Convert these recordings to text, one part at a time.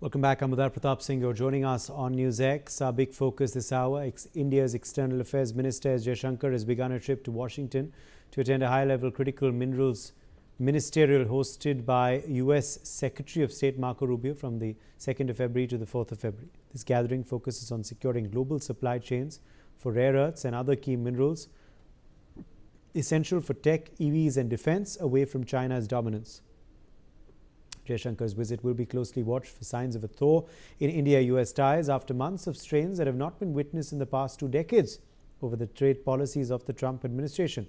Welcome back. I'm Udar Pratap Singh. You're joining us on News X. Our big focus this hour, India's External Affairs Minister Jaishankar has begun a trip to Washington to attend a high-level Critical Minerals Ministerial hosted by U.S. Secretary of State Marco Rubio from the 2nd of February to the 4th of February. This gathering focuses on securing global supply chains for rare earths and other key minerals essential for tech, EVs and defense away from China's dominance. Jaishankar's visit will be closely watched for signs of a thaw in India-US ties after months of strains that have not been witnessed in the past 2 decades over the trade policies of the Trump administration.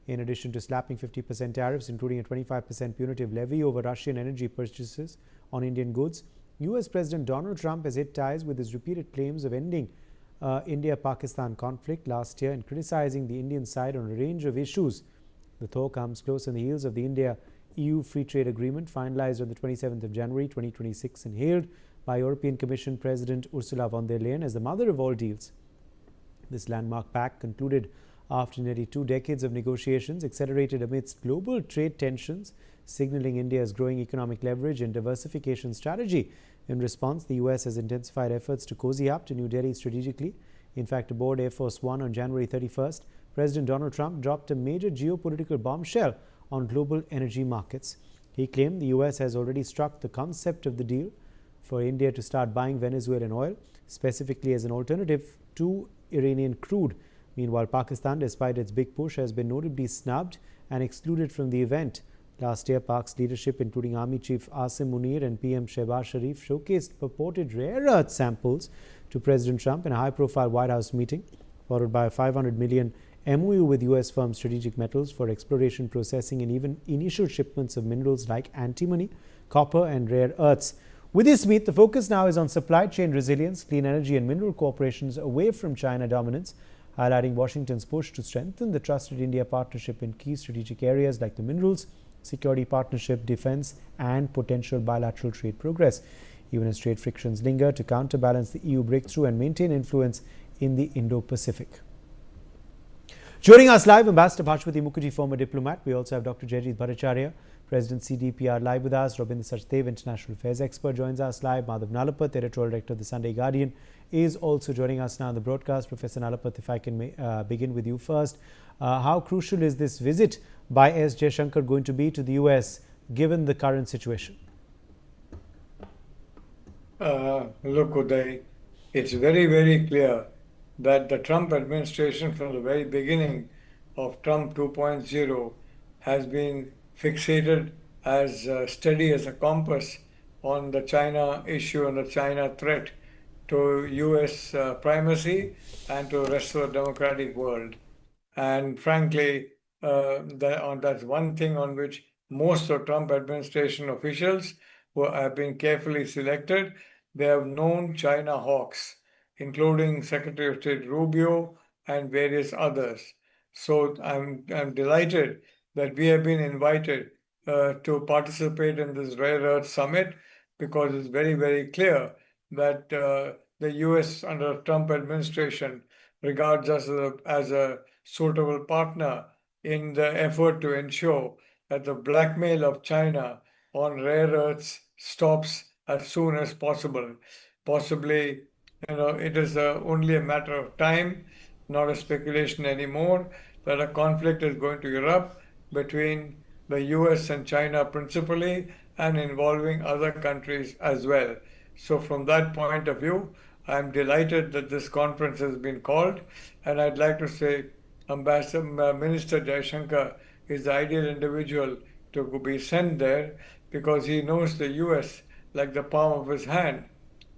In addition to slapping 50% tariffs, including a 25% punitive levy over Russian energy purchases on Indian goods, US President Donald Trump has hit ties with his repeated claims of ending India-Pakistan conflict last year and criticizing the Indian side on a range of issues. The thaw comes close on the heels of the India-EU Free Trade Agreement finalized on the 27th of January 2026 and hailed by European Commission President Ursula von der Leyen as the mother of all deals. This landmark pact, concluded after nearly 2 decades of negotiations, accelerated amidst global trade tensions, signaling India's growing economic leverage and diversification strategy. In response, the US has intensified efforts to cozy up to New Delhi strategically. In fact, aboard Air Force One on January 31st, President Donald Trump dropped a major geopolitical bombshell on global energy markets. He claimed the US has already struck the concept of the deal for India to start buying Venezuelan oil, specifically as an alternative to Iranian crude. Meanwhile, Pakistan, despite its big push, has been notably snubbed and excluded from the event. Last year, Pak's leadership, including Army Chief Asim Munir and PM Shehbaz Sharif, showcased purported rare earth samples to President Trump in a high-profile White House meeting, followed by a $500 million MOU with US firm Strategic Metals for exploration, processing and even initial shipments of minerals like antimony, copper and rare earths. With this meet, the focus now is on supply chain resilience, clean energy and mineral corporations away from China dominance, highlighting Washington's push to strengthen the trusted India partnership in key strategic areas like the minerals, security partnership, defense and potential bilateral trade progress, even as trade frictions linger to counterbalance the EU breakthrough and maintain influence in the Indo-Pacific. Joining us live, Ambassador Bhashpati Mukherjee, former diplomat. We also have Dr. Jayjeet Bhattacharya, President CDPR, live with us. Rabinder Sachdev, International Affairs expert, joins us live. Madhav Nalapat, Editorial Director of the Sunday Guardian, is also joining us now on the broadcast. Professor Nalapat, if I can begin with you first. How crucial is this visit by S. Jaishankar going to be to the US, given the current situation? Look, Uday, it's very, very clear that the Trump administration, from the very beginning of Trump 2.0, has been fixated as steady as a compass on the China issue and the China threat to US primacy and to the rest of the democratic world. And frankly, that's one thing on which most of Trump administration officials who have been carefully selected, they have known China hawks, including Secretary of State Rubio and various others. So I'm delighted that we have been invited to participate in this rare earth summit, because it's very, very clear that the US under Trump administration regards us as a suitable partner in the effort to ensure that the blackmail of China on rare earths stops as soon as possible. Possibly, it is only a matter of time, not a speculation anymore, that a conflict is going to erupt between the US and China principally, and involving other countries as well. So from that point of view, I'm delighted that this conference has been called, and I'd like to say Minister Jaishankar is the ideal individual to be sent there, because he knows the US like the palm of his hand.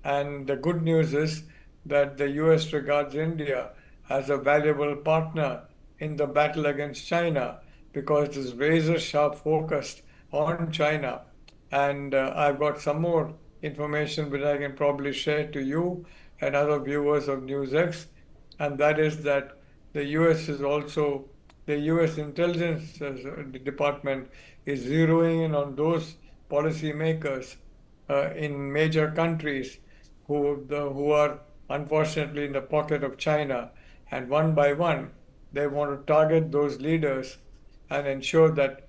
And the good news is that the US regards India as a valuable partner in the battle against China, because it is razor sharp focused on China. And I've got some more information which I can probably share to you and other viewers of NewsX, and that is that the US intelligence department is zeroing in on those policymakers in major countries who are unfortunately in the pocket of China, and one by one they want to target those leaders and ensure that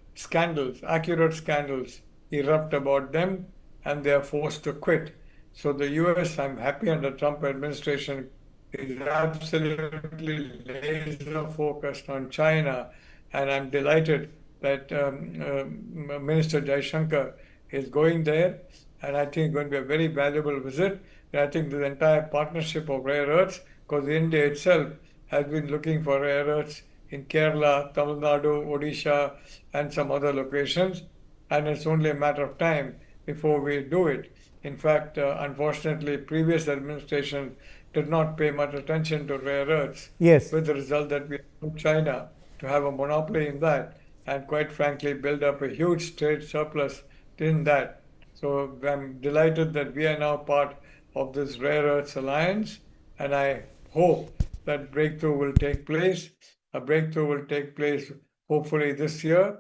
accurate scandals erupt about them, and they are forced to quit. So the US, I'm happy under Trump administration, is absolutely laser focused on China, and I'm delighted that Minister Jaishankar is going there, and I think it's going to be a very valuable visit. And I think the entire partnership of rare earths, because India itself has been looking for rare earths in Kerala, Tamil Nadu, Odisha, and some other locations, and it's only a matter of time before we do it. In fact, unfortunately, previous administration did not pay much attention to rare earths, Yes. with the result that we allowed China to have a monopoly in that, and quite frankly, build up a huge trade surplus in that. So I'm delighted that we are now part of this rare earths alliance, and I hope that breakthrough will take place. A breakthrough will take place hopefully this year.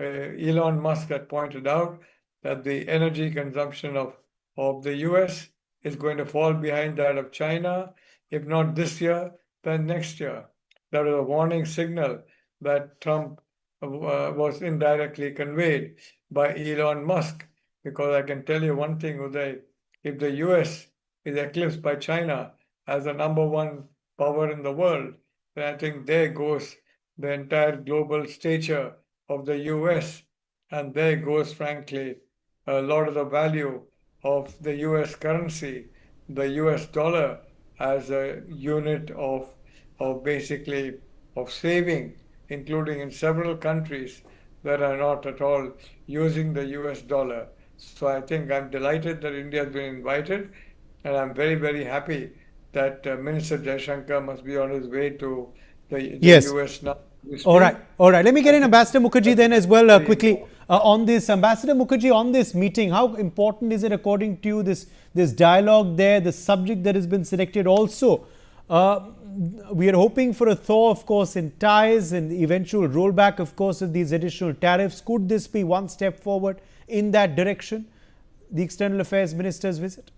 Elon Musk had pointed out that the energy consumption of the US is going to fall behind that of China, if not this year, then next year. That was a warning signal that Trump was indirectly conveyed by Elon Musk. Because I can tell you one thing, Uday, if the US is eclipsed by China as the number one power in the world, then I think there goes the entire global stature of the US, and there goes, frankly, a lot of the value of the US currency, the US dollar, as a unit of basically of saving, including in several countries that are not at all using the US dollar. So I think I'm delighted that India has been invited, and I'm very, very happy that Minister Jaishankar must be on his way to the Yes. US now as we All right. speak. All right. Let me get I in think Ambassador Mukherjee that then as is well very quickly important. on this. Ambassador Mukherjee, on this meeting, how important is it according to you, this dialogue there, the subject that has been selected also? Uh, we are hoping for a thaw, of course, in ties and the eventual rollback, of course, of these additional tariffs. Could this be one step forward in that direction, the External Affairs Minister's visit?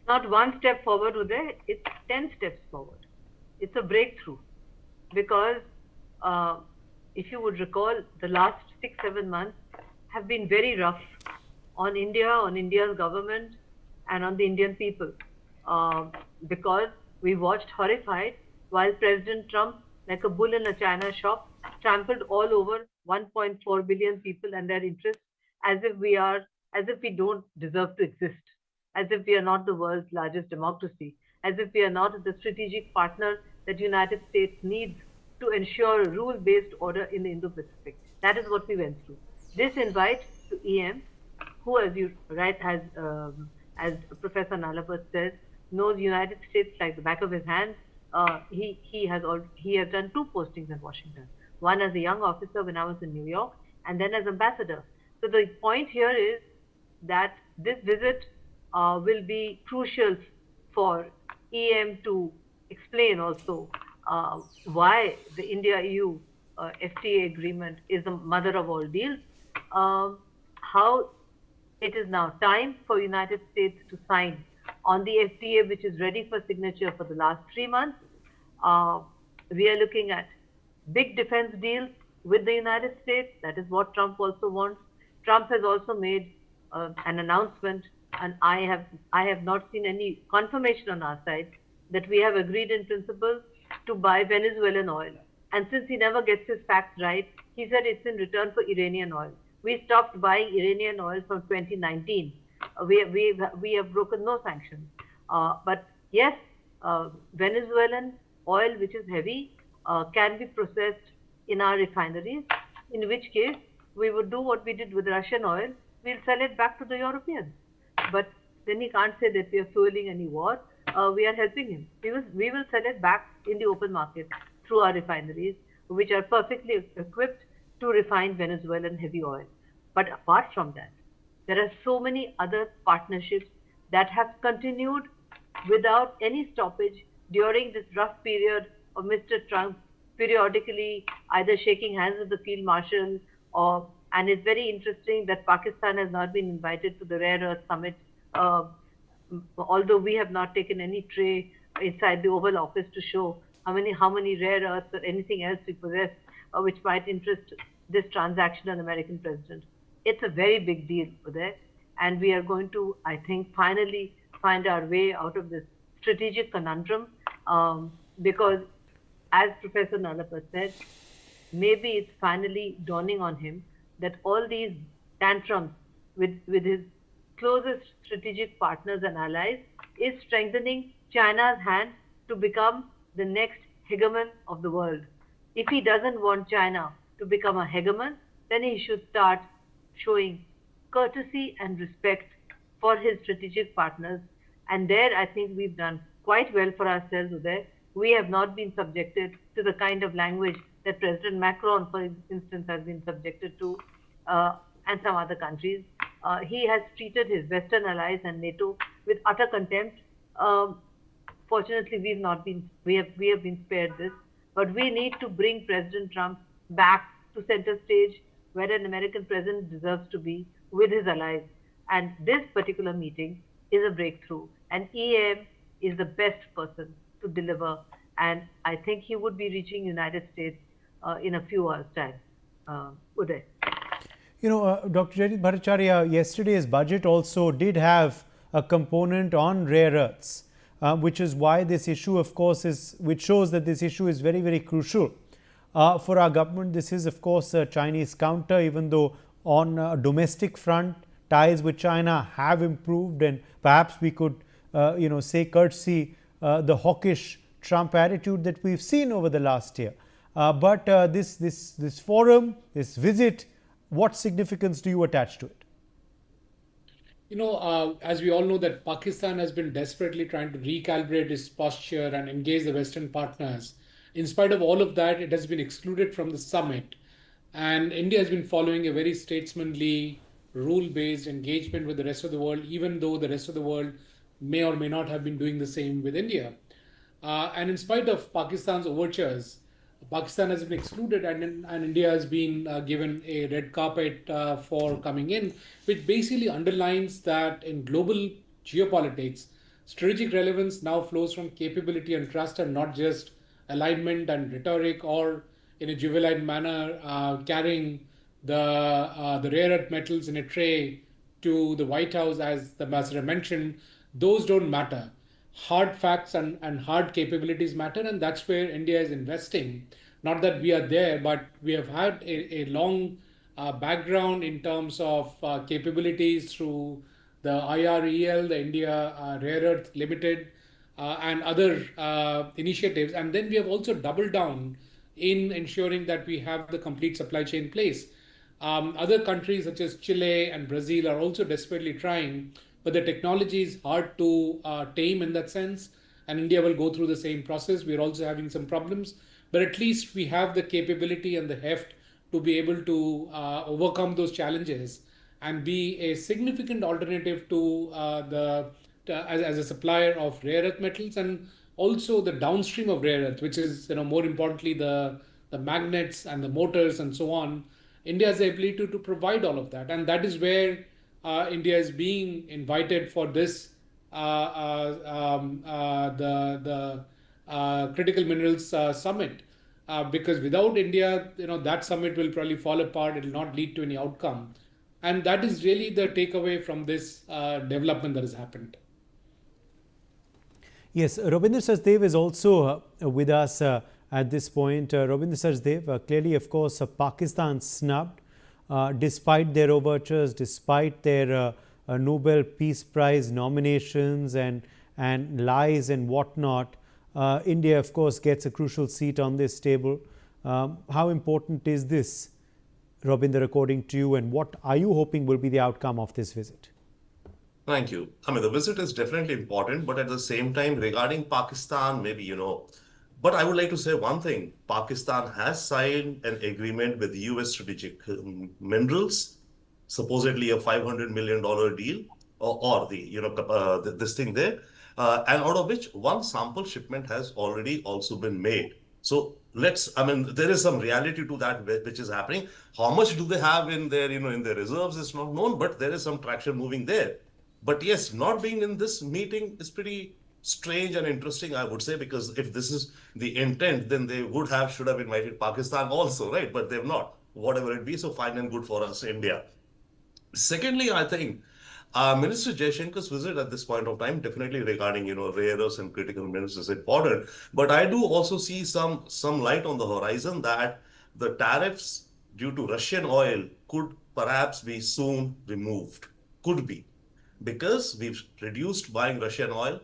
Not one step forward, Uday, it's 10 steps forward. It's a breakthrough because if you would recall, the last 6-7 months have been very rough on India, on India's government, and on the Indian people because we watched horrified while President Trump, like a bull in a china shop, trampled all over 1.4 billion people and their interests as if as if we don't deserve to exist, as if we are not the world's largest democracy, as if we are not the strategic partner that the United States needs to ensure a rule-based order in the Indo-Pacific. That is what we went through. This invite to EM, who, as you right, as Professor Nalapat says, knows the United States like the back of his hand. He has done two postings in Washington. One as a young officer when I was in New York, and then as ambassador. So the point here is that this visit will be crucial for EM to explain also why the India-EU FTA agreement is the mother of all deals, how it is now time for United States to sign on the FTA, which is ready for signature for the last 3 months. We are looking at big defense deals with the United States. That is what Trump also wants. Trump has also made an announcement, and I have not seen any confirmation on our side that we have agreed in principle to buy Venezuelan oil. And since he never gets his facts right, he said it's in return for Iranian oil. We stopped buying Iranian oil from 2019. We have broken no sanctions. But yes, Venezuelan oil, which is heavy, can be processed in our refineries, in which case we would do what we did with Russian oil. We'll sell it back to the Europeans. But then he can't say that we are fueling any war. We are helping him. We will sell it back in the open market through our refineries, which are perfectly equipped to refine Venezuelan heavy oil. But apart from that, there are so many other partnerships that have continued without any stoppage during this rough period of Mr. Trump periodically either shaking hands with the field marshal and it's very interesting that Pakistan has not been invited to the Rare Earth Summit, although we have not taken any tray inside the Oval Office to show how many rare earths or anything else we possess, which might interest this transactional American president. It's a very big deal for there, and we are going to, I think, finally find our way out of this strategic conundrum, because, as Professor Nalapa said, maybe it's finally dawning on him that all these tantrums with his closest strategic partners and allies is strengthening China's hand to become the next hegemon of the world. If he doesn't want China to become a hegemon, then he should start showing courtesy and respect for his strategic partners. And there, I think we've done quite well for ourselves there. We have not been subjected to the kind of language that President Macron, for instance, has been subjected to, and some other countries. He has treated his Western allies and NATO with utter contempt. Fortunately, we have been spared this, but we need to bring President Trump back to center stage, where an American president deserves to be, with his allies. And this particular meeting is a breakthrough, and EM is the best person to deliver. And I think he would be reaching United States in a few hours' time. Uday. Dr. Jaideep Bhattacharya, yesterday's budget also did have a component on rare earths, which is why this issue, of course, which shows that this issue is very, very crucial for our government. This is, of course, a Chinese counter, even though on a domestic front, ties with China have improved, and perhaps we could, say courtesy the hawkish Trump attitude that we've seen over the last year. But this forum, this visit, what significance do you attach to it? As we all know, that Pakistan has been desperately trying to recalibrate its posture and engage the Western partners. In spite of all of that, it has been excluded from the summit. And India has been following a very statesmanly, rule-based engagement with the rest of the world, even though the rest of the world may or may not have been doing the same with India. And in spite of Pakistan's overtures, Pakistan has been excluded, and India has been given a red carpet for coming in, which basically underlines that in global geopolitics, strategic relevance now flows from capability and trust, and not just alignment and rhetoric, or in a juvenile manner carrying the rare earth metals in a tray to the White House, as the ambassador mentioned. Those don't matter. Hard facts and hard capabilities matter, and that's where India is investing. Not that we are there, but we have had a long background in terms of capabilities through the IREL, the India Rare Earth Limited, and other initiatives. And then we have also doubled down in ensuring that we have the complete supply chain in place. Other countries such as Chile and Brazil are also desperately trying, but the technology is hard to tame in that sense, and India will go through the same process. We're also having some problems, but at least we have the capability and the heft to be able to overcome those challenges and be a significant alternative to as a supplier of rare earth metals, and also the downstream of rare earth, which is more importantly the magnets and the motors and so on. India has the ability to provide all of that, and that is where India is being invited for this the Critical Minerals Summit, because without India, that summit will probably fall apart. It will not lead to any outcome, and that is really the takeaway from this development that has happened. Yes, Robindra Sachdev is also with us at this point. Robindra Sachdev, clearly, of course, Pakistan snubbed. Despite their overtures, despite their Nobel Peace Prize nominations and lies and whatnot, India, of course, gets a crucial seat on this table. How important is this, Robindra, according to you, and what are you hoping will be the outcome of this visit? Thank you. I mean, the visit is definitely important, but at the same time, regarding Pakistan, maybe, but I would like to say one thing. Pakistan has signed an agreement with US Strategic Minerals, supposedly a $500 million deal, or this thing there, and out of which one sample shipment has already also been made. So there is some reality to that which is happening. How much do they have in their, in their reserves is not known, but there is some traction moving there. But yes, not being in this meeting is pretty strange and interesting, I would say, because if this is the intent, then they should have invited Pakistan also, right? But they've not. Whatever it be, so fine and good for us, India. Secondly, I think Minister Jaishankar's visit at this point of time, definitely regarding rare earths and critical minerals, is important. But I do also see some light on the horizon that the tariffs due to Russian oil could perhaps be soon removed. Could be, because we've reduced buying Russian oil.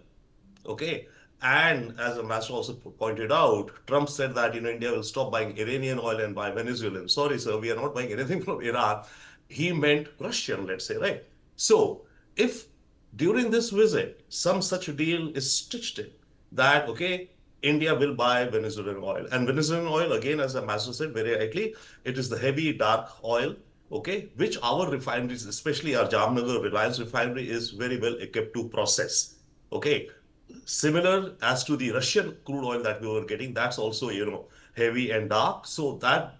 Okay. And as Ambassador also pointed out, Trump said that India will stop buying Iranian oil and buy Venezuelan. Sorry, sir, we are not buying anything from Iran. He meant Russian, let's say, right? So if during this visit some such a deal is stitched in, that okay, India will buy Venezuelan oil. And Venezuelan oil, again, as Ambassador said very rightly, it is the heavy dark oil, okay, which our refineries, especially our Jamnagar Reliance refinery, is very well equipped to process. Okay, similar as to the Russian crude oil that we were getting, that's also, heavy and dark. So that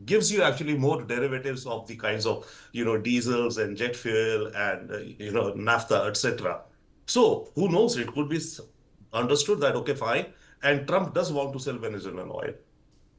gives you actually more derivatives of the kinds of, diesels and jet fuel and, naphtha, etc. So who knows? It could be understood that, okay, fine. And Trump does want to sell Venezuelan oil.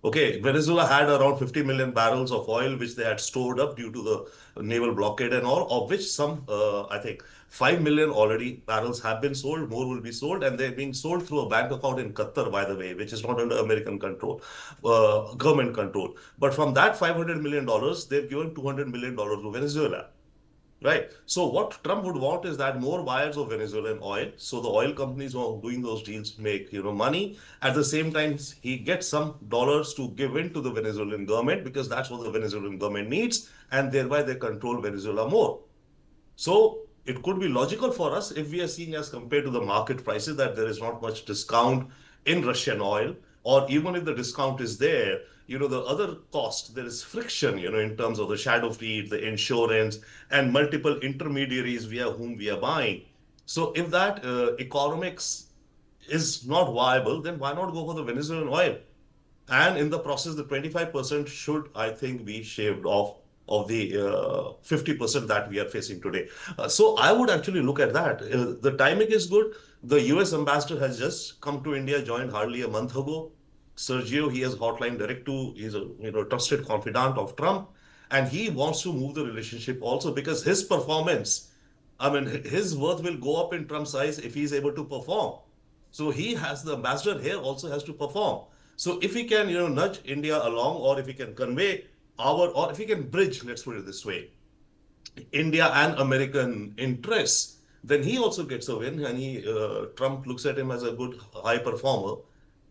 Okay, Venezuela had around 50 million barrels of oil which they had stored up due to the naval blockade and all, of which some, I think, 5 million already barrels have been sold, more will be sold, and they're being sold through a bank account in Qatar, by the way, which is not under American control, government control. But from that $500 million, they've given $200 million to Venezuela. Right. So what Trump would want is that more buyers of Venezuelan oil. So the oil companies who are doing those deals make, money. At the same time, he gets some dollars to give in to the Venezuelan government, because that's what the Venezuelan government needs, and thereby they control Venezuela more. So it could be logical for us if we are seeing, as compared to the market prices, that there is not much discount in Russian oil, or even if the discount is there, the other cost, there is friction, in terms of the shadow fleet, the insurance, and multiple intermediaries via whom we are buying. So if that economics is not viable, then why not go for the Venezuelan oil? And in the process, the 25% should, I think, be shaved off of the 50% that we are facing today. So I would actually look at that. The timing is good. The US ambassador has just come to India, joined hardly a month ago. Sergio, he has hotline direct to, he's a trusted confidant of Trump, and he wants to move the relationship also, because his performance, I mean, his worth will go up in Trump's eyes if he's able to perform. So he has, the ambassador here also has to perform. So if we can, nudge India along, or if we can convey or if we can bridge, let's put it this way, India and American interests, then he also gets a win, and Trump looks at him as a good high performer,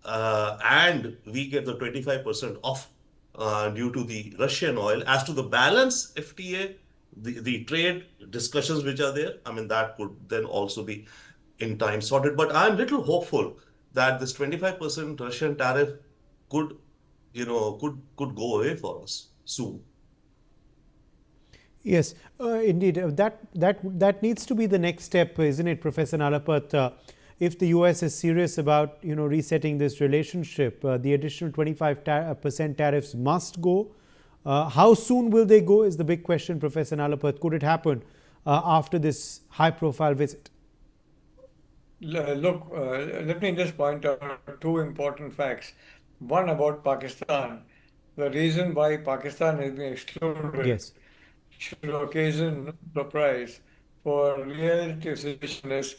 and we get the 25% off due to the Russian oil. As to the balance FTA, the trade discussions which are there, I mean, that could then also be in time sorted. But I'm little hopeful that this 25% Russian tariff could, could go away for us soon. Yes, indeed. That needs to be the next step, isn't it, Professor Nalapat? If the US is serious about resetting this relationship, the additional 25% tariffs must go. How soon will they go is the big question, Professor Nalapat. Could it happen after this high-profile visit? Look, let me just point out two important facts. One about Pakistan. The reason why Pakistan has been excluded Yes. should occasion no surprise, for reality situation is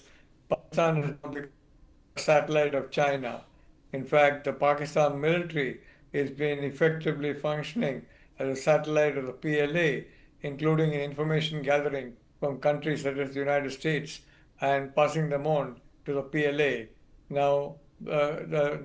Pakistan has now become a satellite of China. In fact, the Pakistan military is being effectively functioning as a satellite of the PLA, including in information gathering from countries such as the United States and passing them on to the PLA. Now,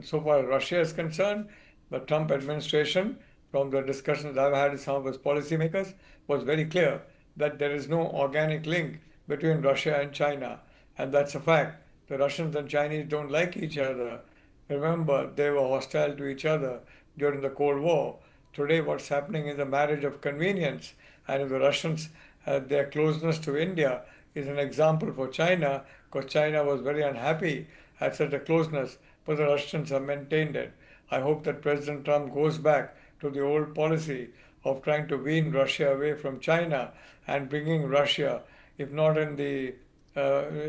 so far as Russia is concerned, the Trump administration, from the discussions I've had with some of its policymakers, was very clear that there is no organic link between Russia and China. And that's a fact. The Russians and Chinese don't like each other. Remember, they were hostile to each other during the Cold War. Today, what's happening is a marriage of convenience. And if the Russians, their closeness to India is an example for China, because China was very unhappy at such a closeness, but the Russians have maintained it. I hope that President Trump goes back to the old policy of trying to wean Russia away from China and bringing Russia, if not in the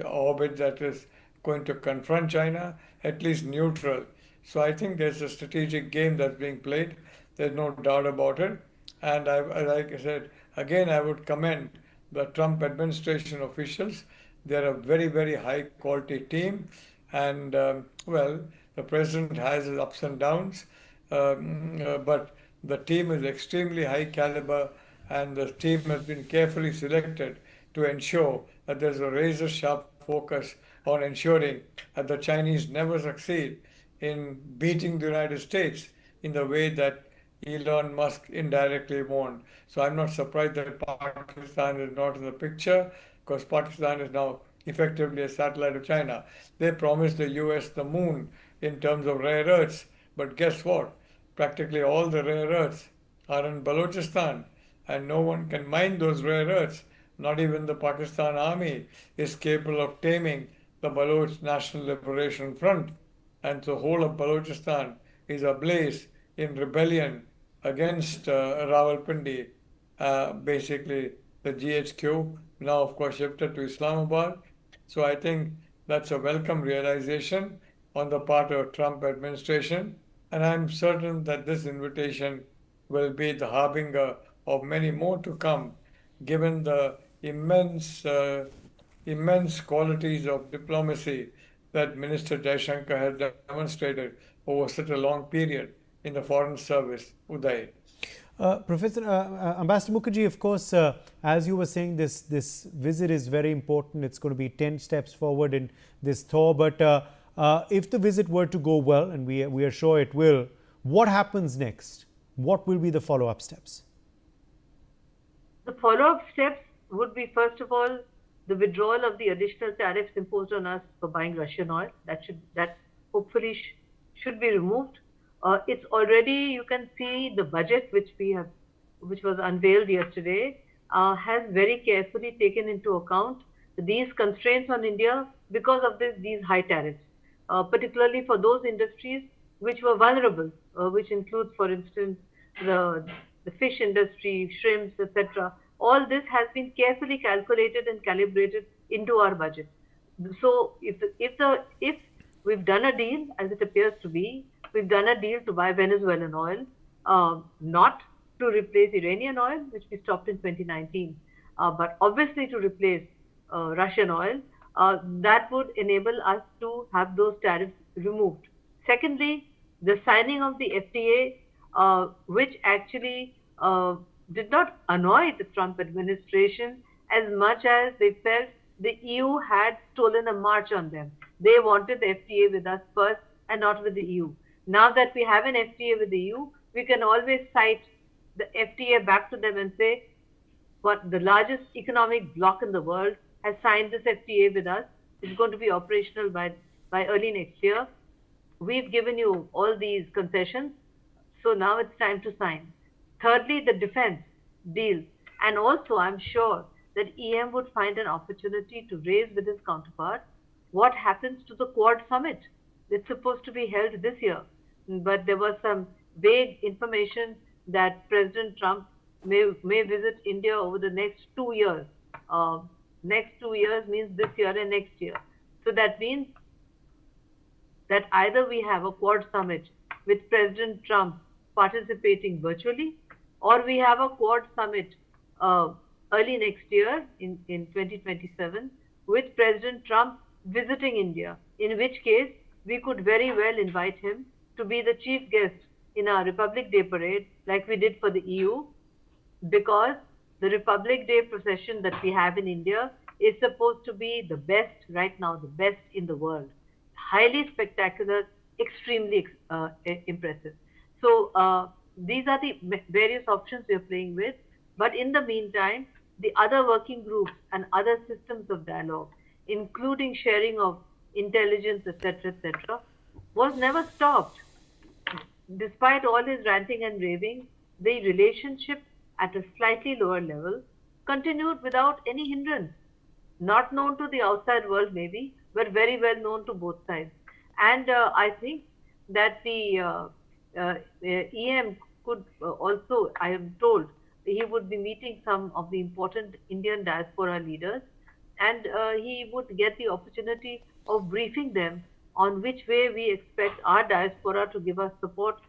orbit that is going to confront China, at least neutral. So I think there's a strategic game that's being played. There's no doubt about it. And like I said, again, I would commend the Trump administration officials. They're a very, very high quality team. And well, the president has his ups and downs, but the team is extremely high caliber, and the team has been carefully selected to ensure that there's a razor sharp focus on ensuring that the Chinese never succeed in beating the United States in the way that Elon Musk indirectly warned. So I'm not surprised that Pakistan is not in the picture, because Pakistan is now effectively a satellite of China. They promised the US the moon in terms of rare earths, but guess what? Practically all the rare earths are in Balochistan, and no one can mine those rare earths. Not even the Pakistan army is capable of taming the Baloch National Liberation Front, and the whole of Balochistan is ablaze in rebellion against Rawalpindi, basically the GHQ, now of course shifted to Islamabad. So I think that's a welcome realization on the part of Trump administration, and I'm certain that this invitation will be the harbinger of many more to come, given the immense qualities of diplomacy that Minister Jaishankar has demonstrated over such a long period in the Foreign Service, Uday. Professor Ambassador Mukherjee, of course, as you were saying, this visit is very important. It's going to be 10 steps forward in this thaw. But if the visit were to go well, and we are sure it will, what happens next? What will be the follow-up steps? The follow-up steps would be, first of all, the withdrawal of the additional tariffs imposed on us for buying Russian oil. That hopefully should be removed. It's already, you can see the budget which was unveiled yesterday, has very carefully taken into account these constraints on India because of these high tariffs, particularly for those industries which were vulnerable, which includes, for instance, the fish industry, shrimps, etc. All this has been carefully calculated and calibrated into our budget. So if we've done a deal, as it appears to be, we've done a deal to buy Venezuelan oil, not to replace Iranian oil, which we stopped in 2019, but obviously to replace Russian oil. That would enable us to have those tariffs removed. Secondly, the signing of the FTA, which actually did not annoy the Trump administration as much as they felt the EU had stolen a march on them. They wanted the FTA with us first and not with the EU. Now that we have an FTA with the EU, we can always cite the FTA back to them and say, what the largest economic bloc in the world has signed this FTA with us. It's going to be operational by early next year. We've given you all these concessions, so now it's time to sign. Thirdly, the defense deal. And also, I'm sure that EM would find an opportunity to raise with his counterpart what happens to the Quad Summit. It's supposed to be held this year, but there was some vague information that President Trump may visit India over the next 2 years. Next 2 years means this year and next year. So that means that either we have a Quad Summit with President Trump participating virtually, or we have a Quad Summit early next year in 2027 with President Trump visiting India, in which case we could very well invite him to be the chief guest in our Republic Day parade like we did for the EU, because the Republic Day procession that we have in India is supposed to be the best right now, the best in the world. Highly spectacular, extremely impressive. So these are the various options we are playing with. But in the meantime, the other working groups and other systems of dialogue, including sharing of intelligence, etc., was never stopped. Despite all his ranting and raving, the relationship at a slightly lower level continued without any hindrance. Not known to the outside world maybe, but very well known to both sides. And I think that the EM could also, I am told, he would be meeting some of the important Indian diaspora leaders, and he would get the opportunity of briefing them on which way we expect our diaspora to give us support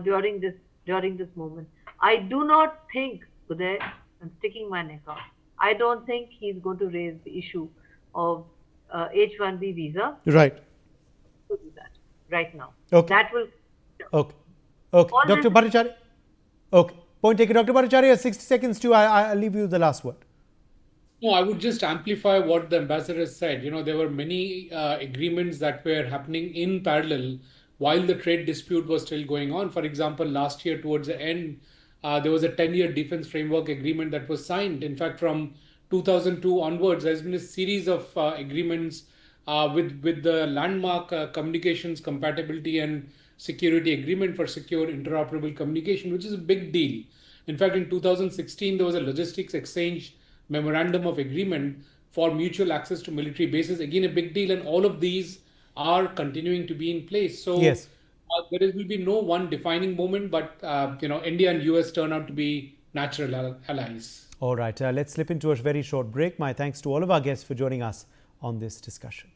during this moment. I do not think, Uday, I'm sticking my neck out, I don't think he's going to raise the issue of H-1B visa Right. to do that right now. Okay. That will. Okay. Okay. All Dr. this- Bhattacharya. Okay. Point taken. Dr. Bhattacharya, 60 seconds too. I'll leave you the last word. No, I would just amplify what the ambassador said. There were many agreements that were happening in parallel while the trade dispute was still going on. For example, last year towards the end, there was a 10-year defense framework agreement that was signed. In fact, from 2002 onwards, there's been a series of agreements with the landmark communications compatibility and security agreement for secure interoperable communication, which is a big deal. In fact, in 2016, there was a logistics exchange memorandum of agreement for mutual access to military bases. Again, a big deal, and all of these are continuing to be in place. So Yes. there will be no one defining moment, but India and US turn out to be natural allies. All right. Let's slip into a very short break. My thanks to all of our guests for joining us on this discussion.